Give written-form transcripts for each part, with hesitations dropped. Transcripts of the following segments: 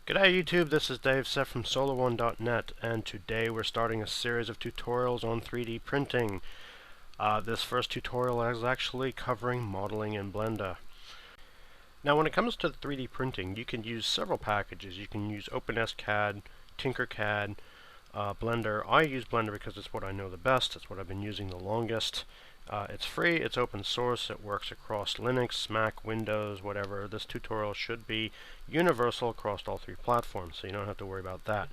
G'day YouTube, this is Dave Set from SolarOne.net, and today we're starting a series of tutorials on 3D printing. This first tutorial is actually covering modeling in Blender. Now when it comes to 3D printing, you can use several packages. You can use OpenSCAD, Tinkercad, Blender. I use Blender because it's what I know the best, it's what I've been using the longest. It's free, it's open source, it works across Linux, Mac, Windows, whatever. This tutorial should be universal across all three platforms, so you don't have to worry about that.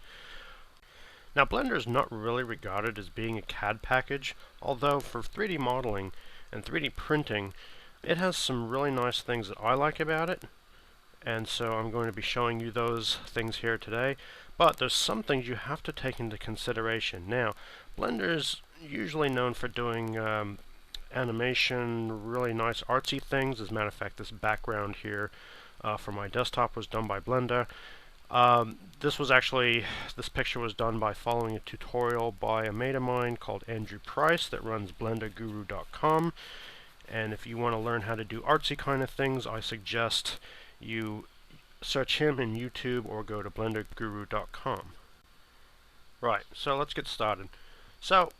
Now Blender is not really regarded as being a CAD package, although for 3D modeling and 3D printing, it has some really nice things that I like about it, and so I'm going to be showing you those things here today. But there's some things you have to take into consideration. Now, Blender is usually known for doing animation, really nice artsy things. As a matter of fact, this background here for my desktop was done by Blender. This picture was done by following a tutorial by a mate of mine called Andrew Price that runs BlenderGuru.com. And if you want to learn how to do artsy kind of things, I suggest you search him in YouTube or go to BlenderGuru.com. Right, so let's get started. So,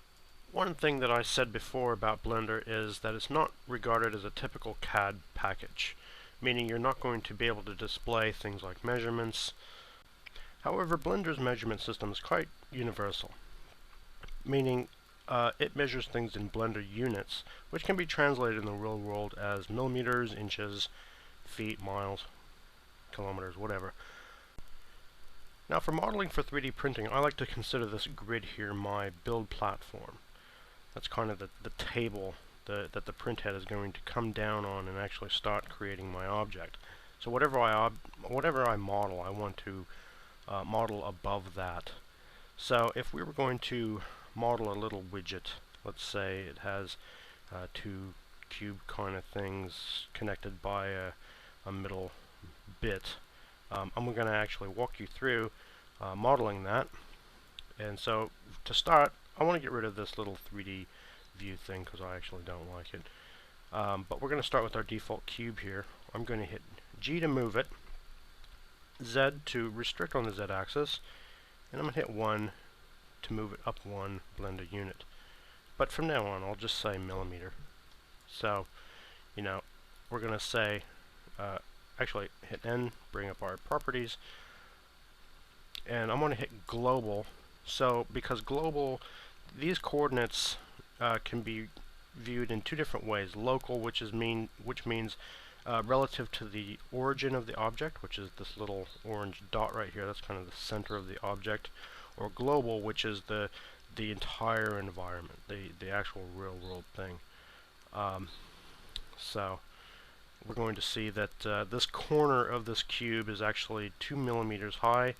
one thing that I said before about Blender is that it's not regarded as a typical CAD package, meaning you're not going to be able to display things like measurements. However, Blender's measurement system is quite universal, meaning it measures things in Blender units, which can be translated in the real world as millimeters, inches, feet, miles, kilometers, whatever. Now for modeling for 3D printing, I like to consider this grid here my build platform. That's kind of the table that the printhead is going to come down on and actually start creating my object. So whatever I model, I want to model above that. So if we were going to model a little widget, let's say it has two cube kind of things connected by a middle bit, I'm going to actually walk you through modeling that. And so to start, I want to get rid of this little 3D view thing because I actually don't like it. But we're going to start with our default cube here. I'm going to hit G to move it, Z to restrict on the Z axis, and I'm going to hit 1 to move it up 1 Blender unit. But from now on, I'll just say millimeter. So, we're going to say, actually hit N, bring up our properties, and I'm going to hit global. So because global, these coordinates can be viewed in two different ways. Local, which means relative to the origin of the object, which is this little orange dot right here. That's kind of the center of the object. Or global, which is the entire environment, the actual real world thing. So we're going to see that this corner of this cube is actually 2 millimeters high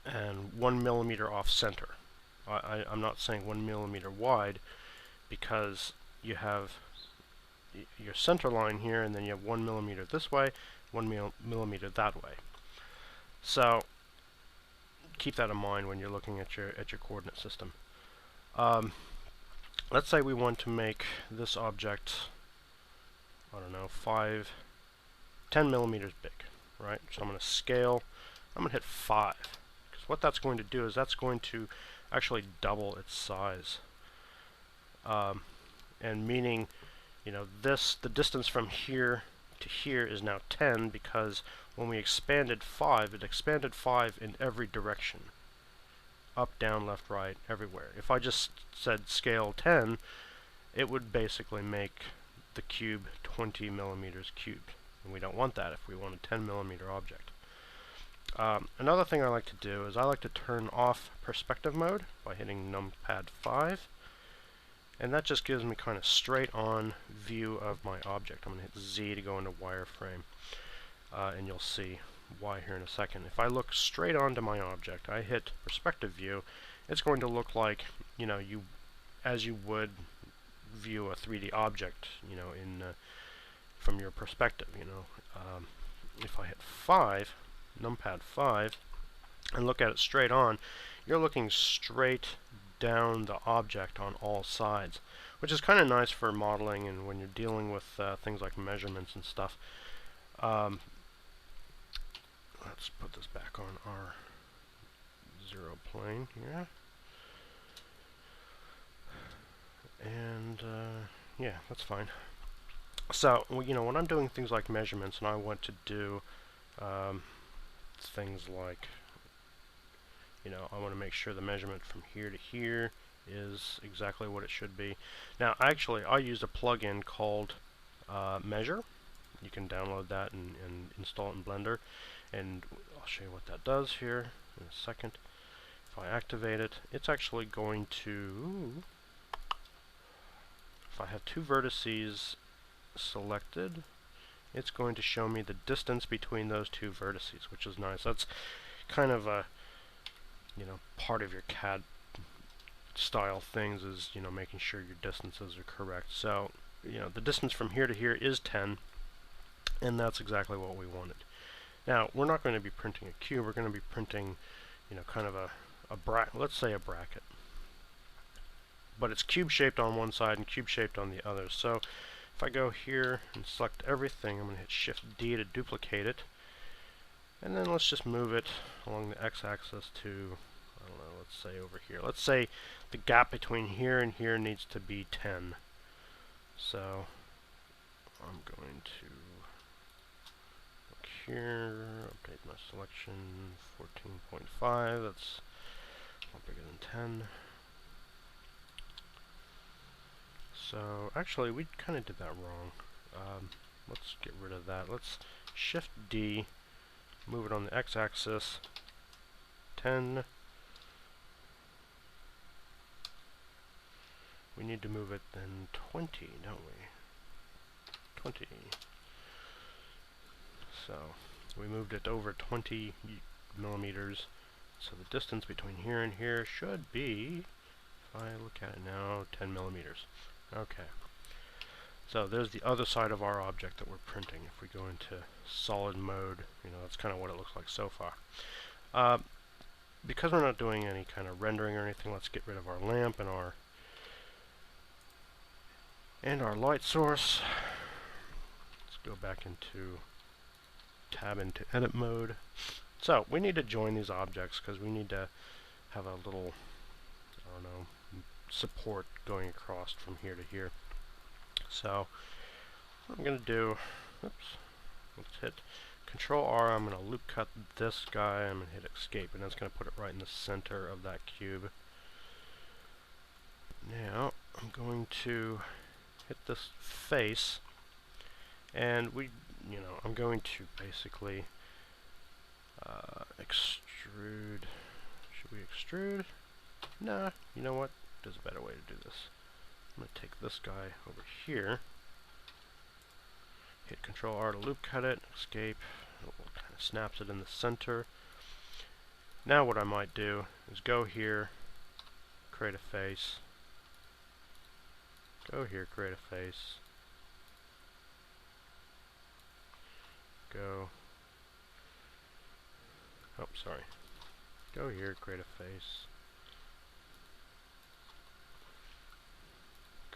and 1 millimeter off center. I'm not saying 1 millimeter wide because you have your center line here and then you have 1 millimeter this way, 1 millimeter that way. So keep that in mind when you're looking at your coordinate system. Let's say we want to make this object, I don't know, 10 millimeters big, right? So I'm going to scale. I'm going to hit 5 because what that's going to do is that's going to actually double its size. And meaning, the distance from here to here is now 10 because when we expanded 5, it expanded 5 in every direction. Up, down, left, right, everywhere. If I just said scale 10, it would basically make the cube 20 millimeters cubed. And we don't want that if we want a 10 millimeter object. Another thing I like to do is I like to turn off perspective mode by hitting numpad 5. And that just gives me kind of straight on view of my object. I'm going to hit Z to go into wireframe. And you'll see why here in a second. If I look straight onto my object, I hit perspective view, it's going to look like, as you would view a 3D object, from your perspective, If I hit 5, numpad 5, and look at it straight on, you're looking straight down the object on all sides, which is kind of nice for modeling and when you're dealing with things like measurements and stuff. let's put this back on our 0 plane here. And yeah, that's fine. So, you know, when I'm doing things like measurements and I want to do things like, you know, I want to make sure the measurement from here to here is exactly what it should be. Now, actually, I use a plugin called Measure. You can download that and install it in Blender, and I'll show you what that does here in a second. If I activate it, it's actually going to, if I have two vertices selected, it's going to show me the distance between those two vertices, which is nice. That's kind of a, you know, part of your CAD style things is, you know, making sure your distances are correct. So, you know, the distance from here to here is 10, and that's exactly what we wanted. Now, we're not going to be printing a cube, we're going to be printing, you know, kind of a bracket, let's say a bracket. But it's cube-shaped on one side and cube-shaped on the other. So, if I go here and select everything, I'm going to hit Shift-D to duplicate it. And then let's just move it along the x-axis to, I don't know, let's say over here. Let's say the gap between here and here needs to be 10. So, I'm going to look here, update my selection, 14.5, that's not bigger than 10. So, actually, we kind of did that wrong. Let's get rid of that. Let's Shift-D, move it on the x-axis, 10. We need to move it then 20, don't we? 20. So, we moved it over 20 millimeters. So the distance between here and here should be, if I look at it now, 10 millimeters. Okay. So there's the other side of our object that we're printing. If we go into solid mode, you know, that's kind of what it looks like so far. Because we're not doing any kind of rendering or anything, let's get rid of our lamp and our light source. Let's go back into tab into edit mode. So we need to join these objects because we need to have a little, I don't know, support going across from here to here. So what I'm going to do, oops, let's hit Control R, I'm going to loop cut this guy, I'm going to hit escape, and that's going to put it right in the center of that cube. Now I'm going to hit this face, and I'm going to basically extrude. Should we extrude? Nah, you know what? There's a better way to do this. I'm going to take this guy over here, hit Control R to loop cut it, escape, it kind of snaps it in the center. Now what I might do is go here, create a face, go here, create a face, go, oh sorry, go here, create a face,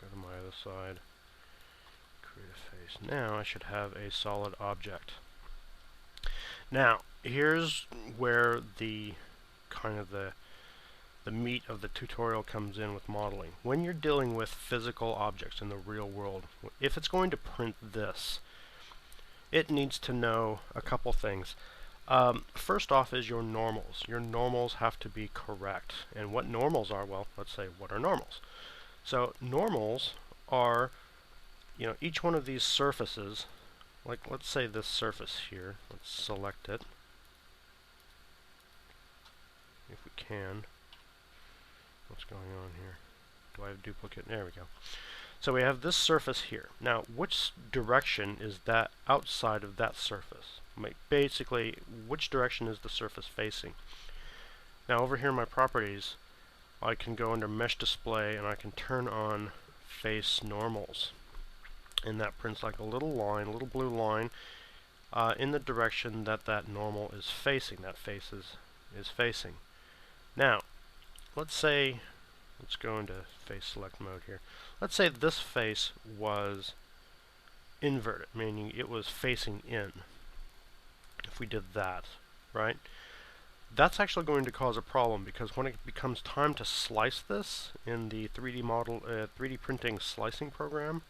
go to my other side, create a face. Now I should have a solid object. Now here's where the kind of the meat of the tutorial comes in with modeling. When you're dealing with physical objects in the real world, if it's going to print this, it needs to know a couple things. First off is your normals. Your normals have to be correct. And what normals are, well, let's say, what are normals? So normals are, you know, each one of these surfaces, like let's say this surface here, let's select it, if we can. What's going on here? Do I have duplicate? There we go. So we have this surface here. Now, which direction is that outside of that surface? Basically, which direction is the surface facing? Now, over here in my properties, I can go under Mesh Display and I can turn on Face Normals. And that prints like a little line, a little blue line, in the direction that that normal is facing, that face is facing. Now, let's go into face select mode here. Let's say this face was inverted, meaning it was facing in. If we did that, right? That's actually going to cause a problem, because when it becomes time to slice this in the 3D printing slicing program,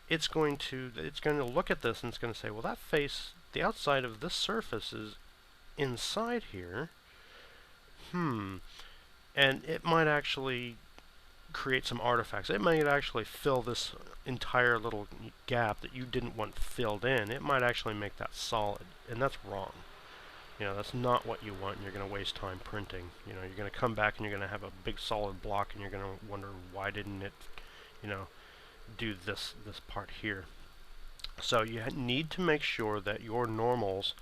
it's going to look at this and it's going to say, well, that face, the outside of this surface is inside here. And it might actually create some artifacts. It might actually fill this entire little gap that you didn't want filled in. It might actually make that solid, and that's wrong. You know, that's not what you want, and you're going to waste time printing. You know, you're going to come back and you're going to have a big solid block, and you're going to wonder, why didn't it, you know, do this part here. So you need to make sure that your normals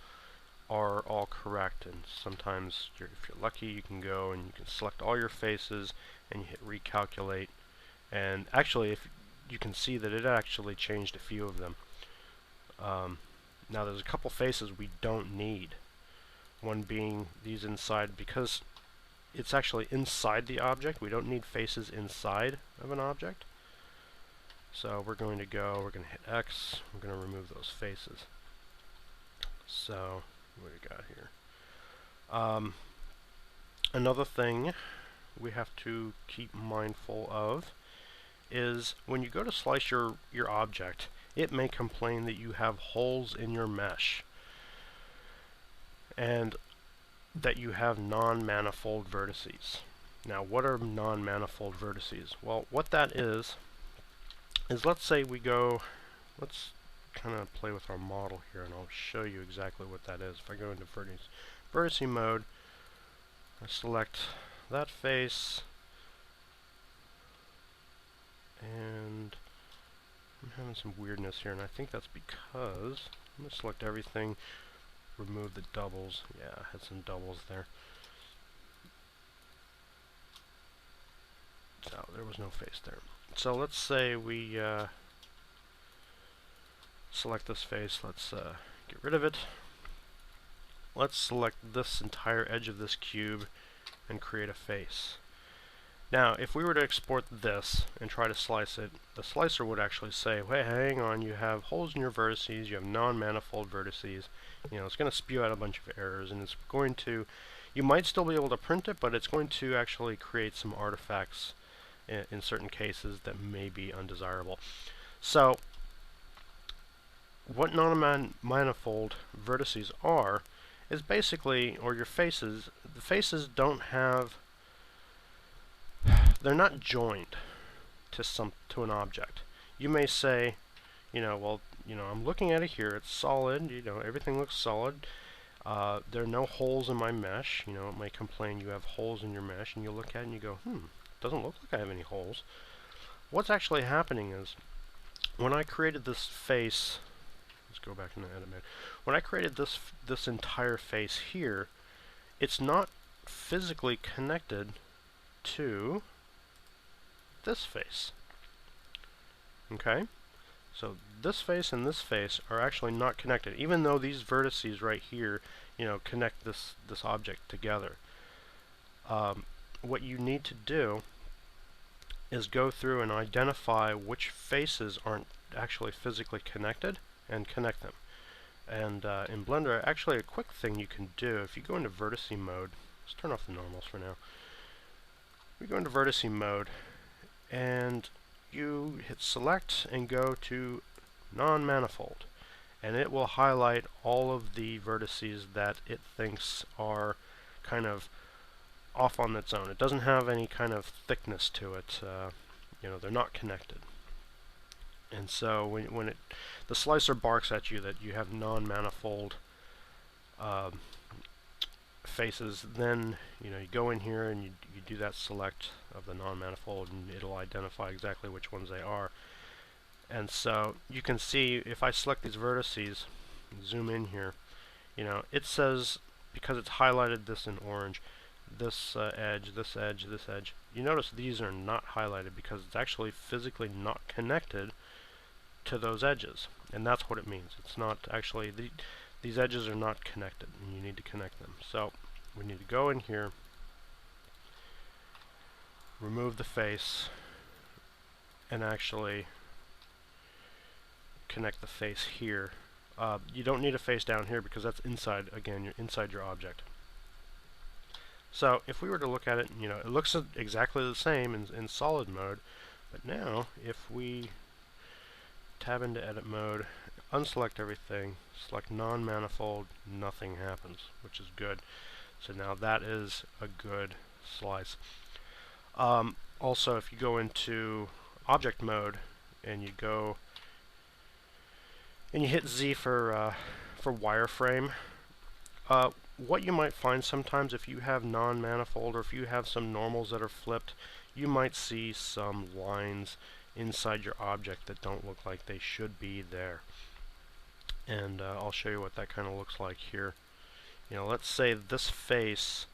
are all correct, and sometimes if you're lucky, you can go and you can select all your faces and you hit recalculate, and actually if you can see that it actually changed a few of them. Now there's a couple faces we don't need, one being these inside, because it's actually inside the object. We don't need faces inside of an object. So we're going to hit X, we're going to remove those faces. So what do we got here? Another thing we have to keep mindful of is when you go to slice your object, it may complain that you have holes in your mesh and that you have non-manifold vertices. Now, what are non-manifold vertices? Well, what that is let's say we go, let's kind of play with our model here, and I'll show you exactly what that is. If I go into vertice mode, I select that face, and I'm having some weirdness here, and I think that's because I'm going to select everything, remove the doubles. Yeah, I had some doubles there. So there was no face there. So let's say we select this face. Let's get rid of it. Let's select this entire edge of this cube and create a face. Now, if we were to export this and try to slice it, the slicer would actually say, hey, hang on, you have holes in your vertices, you have non-manifold vertices. You know, it's going to spew out a bunch of errors, and it's going to, you might still be able to print it, but it's going to actually create some artifacts in certain cases that may be undesirable. So, what non-manifold vertices are is basically, or your faces, the faces don't have, they're not joined to an object. You may say, you know, well, you know, I'm looking at it here, it's solid, you know, everything looks solid. There are no holes in my mesh. You know, it might complain you have holes in your mesh, and you look at it and you go, doesn't look like I have any holes. What's actually happening is, when I created this face, let's go back into edit mode. When I created this entire face here, it's not physically connected to this face. Okay? So this face and this face are actually not connected, even though these vertices right here, you know, connect this object together. What you need to do is go through and identify which faces aren't actually physically connected and connect them. And in Blender, actually a quick thing you can do, if you go into vertice mode, let's turn off the normals for now. We go into vertice mode, and you hit select and go to non-manifold, and it will highlight all of the vertices that it thinks are kind of off on its own. It doesn't have any kind of thickness to it. You know, they're not connected. And so when the slicer barks at you that you have non-manifold faces, then you know, you go in here and you do that select of the non-manifold, and it'll identify exactly which ones they are. And so you can see, if I select these vertices, zoom in here, you know, it says, because it's highlighted this in orange, this edge, this edge, this edge, you notice these are not highlighted because it's actually physically not connected to those edges. And that's what it means. It's not actually, these edges are not connected, and you need to connect them. So we need to go in here, remove the face, and actually connect the face here You don't need a face down here because that's inside, again, you're inside your object. So if we were to look at it, it looks exactly the same in solid mode, but now if we tab into edit mode, unselect everything, select non-manifold, nothing happens, which is good. So now that is a good slice. Also, if you go into object mode and you go and you hit Z for wireframe, what you might find sometimes if you have non-manifold or if you have some normals that are flipped, you might see some lines inside your object that don't look like they should be there. And I'll show you what that kind of looks like here. Let's say this face,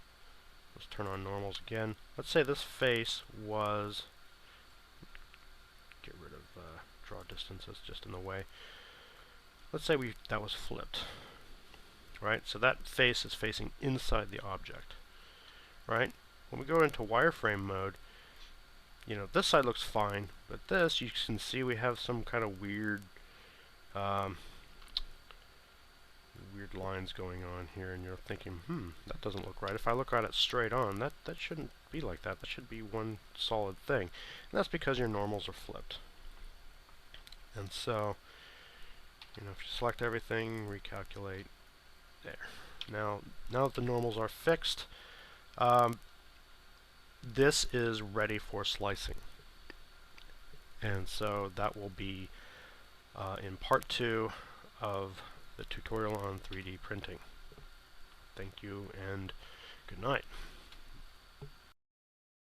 let's turn on normals again. Let's say this face was, get rid of draw distance, that's just in the way. Let's say that was flipped. Right, so that face is facing inside the object. Right, when we go into wireframe mode, this side looks fine, but this, you can see we have some kind of weird lines going on here, and you're thinking, that doesn't look right. If I look at it straight on, that shouldn't be like that. That should be one solid thing. And that's because your normals are flipped. And so, if you select everything, recalculate, there. Now that the normals are fixed, this is ready for slicing. And so that will be in part 2 of the tutorial on 3D printing. Thank you and good night.